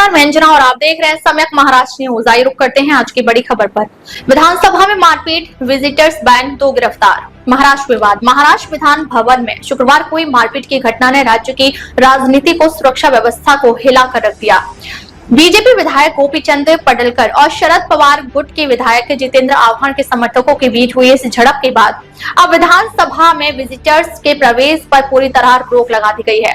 नमस्कार, मैं अंजना और आप देख रहे हैं सम्यक महाराष्ट्र न्यूज। आइए रुक करते हैं आज की बड़ी खबर पर। विधानसभा में मारपीट, विजिटर्स बैंक 2 गिरफ्तार। महाराष्ट्र विवाद। महाराष्ट्र विधान भवन में शुक्रवार को हुई मारपीट की घटना ने राज्य की राजनीति को, सुरक्षा व्यवस्था को हिलाकर रख दिया। बीजेपी विधायक गोपीचंद पडलकर और शरद पवार गुट के विधायक जितेंद्र आव्हाड के समर्थकों के बीच हुई इस झड़प के बाद अब विधानसभा में विजिटर्स के प्रवेश पर पूरी तरह रोक लगा दी गई है।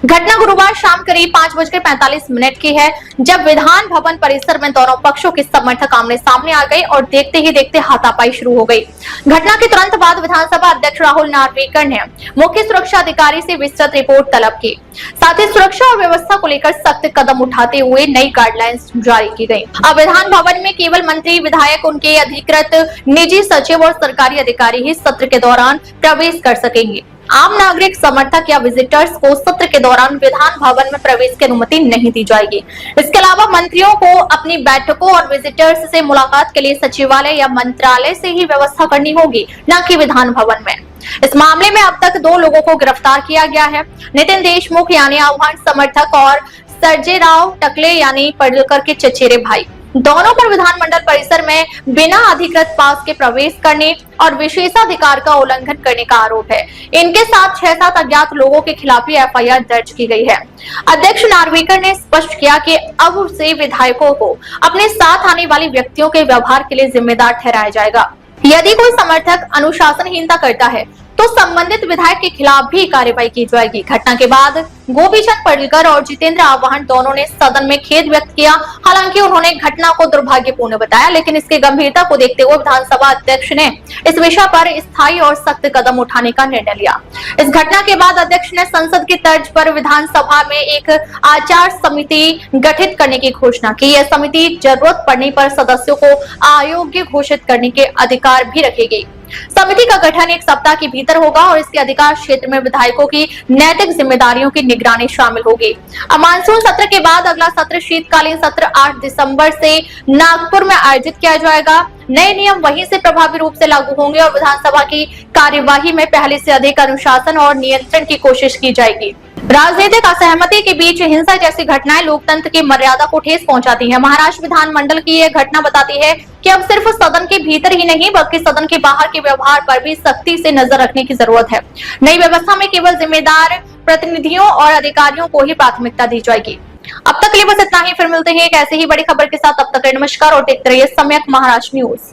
घटना गुरुवार शाम करीब 5:45 की है, जब विधान भवन परिसर में दोनों पक्षों के समर्थक आमने सामने आ गए और देखते ही देखते हाथापाई शुरू हो गई। घटना के तुरंत बाद विधानसभा अध्यक्ष राहुल नार्वेकर ने मुख्य सुरक्षा अधिकारी से विस्तृत रिपोर्ट तलब की। साथ ही सुरक्षा और व्यवस्था को लेकर सख्त कदम उठाते हुए नई गाइडलाइंस जारी की गई। अब विधान भवन में केवल मंत्री, विधायक, उनके अधिकृत निजी सचिव और सरकारी अधिकारी ही सत्र के दौरान प्रवेश कर सकेंगे। आम नागरिक, समर्थक या विजिटर्स को सत्र के दौरान विधान भवन में प्रवेश की अनुमति नहीं दी जाएगी। इसके अलावा मंत्रियों को अपनी बैठकों और विजिटर्स से मुलाकात के लिए सचिवालय या मंत्रालय से ही व्यवस्था करनी होगी, न कि विधान भवन में। इस मामले में अब तक 2 लोगों को गिरफ्तार किया गया है। नितिन देशमुख यानी आव्हाड समर्थक और सर्जे राव टकले यानी पडलकर के चचेरे भाई, दोनों पर विधानमंडल परिसर में बिना अधिकृत पास के प्रवेश करने और विशेषाधिकार का उल्लंघन करने का आरोप है। इनके साथ 6-7 अज्ञात लोगों के खिलाफ भी एफआईआर दर्ज की गई है। अध्यक्ष नार्वेकर ने स्पष्ट किया कि अब से विधायकों को अपने साथ आने वाले व्यक्तियों के व्यवहार के लिए जिम्मेदार ठहराया जाएगा। यदि कोई समर्थक अनुशासनहीनता करता है तो संबंधित विधायक के खिलाफ भी कार्रवाई की जाएगी। घटना के बाद गोपीचंद पडलकर और जितेंद्र आव्हाड दोनों ने सदन में खेद व्यक्त किया। हालांकि उन्होंने घटना को दुर्भाग्यपूर्ण बताया, लेकिन इसकी गंभीरता को देखते हुए विधानसभा अध्यक्ष ने इस विषय पर स्थायी और सख्त कदम उठाने का निर्णय लिया। इस घटना के बाद अध्यक्ष ने संसद की तर्ज पर विधानसभा में एक आचार समिति गठित करने की घोषणा की। यह समिति जरूरत पड़ने पर सदस्यों को अयोग्य घोषित करने के अधिकार भी रखेगी। समिति का गठन 1 सप्ताह के भीतर होगा और इसके अधिकार क्षेत्र में विधायकों की नैतिक जिम्मेदारियों की निगरानी शामिल होगी। अब मानसून सत्र के बाद अगला सत्र, शीतकालीन सत्र 8 दिसंबर से नागपुर में आयोजित किया जाएगा। नए नियम वहीं से प्रभावी रूप से लागू होंगे और विधानसभा की कार्यवाही में पहले से अधिक अनुशासन और नियंत्रण की कोशिश की जाएगी। राजनीतिक असहमति के बीच हिंसा जैसी घटनाएं लोकतंत्र की मर्यादा को ठेस पहुंचाती हैं। महाराष्ट्र विधानमंडल की यह घटना बताती है कि अब सिर्फ सदन के भीतर ही नहीं बल्कि सदन के बाहर के व्यवहार पर भी सख्ती से नजर रखने की जरूरत है। नई व्यवस्था में केवल जिम्मेदार प्रतिनिधियों और अधिकारियों को ही प्राथमिकता दी जाएगी। अब तक के लिए बस इतना ही। फिर मिलते हैं एक ऐसे ही बड़ी खबर के साथ। तब तक नमस्कार और देखते रहिए सम्यक महाराष्ट्र न्यूज।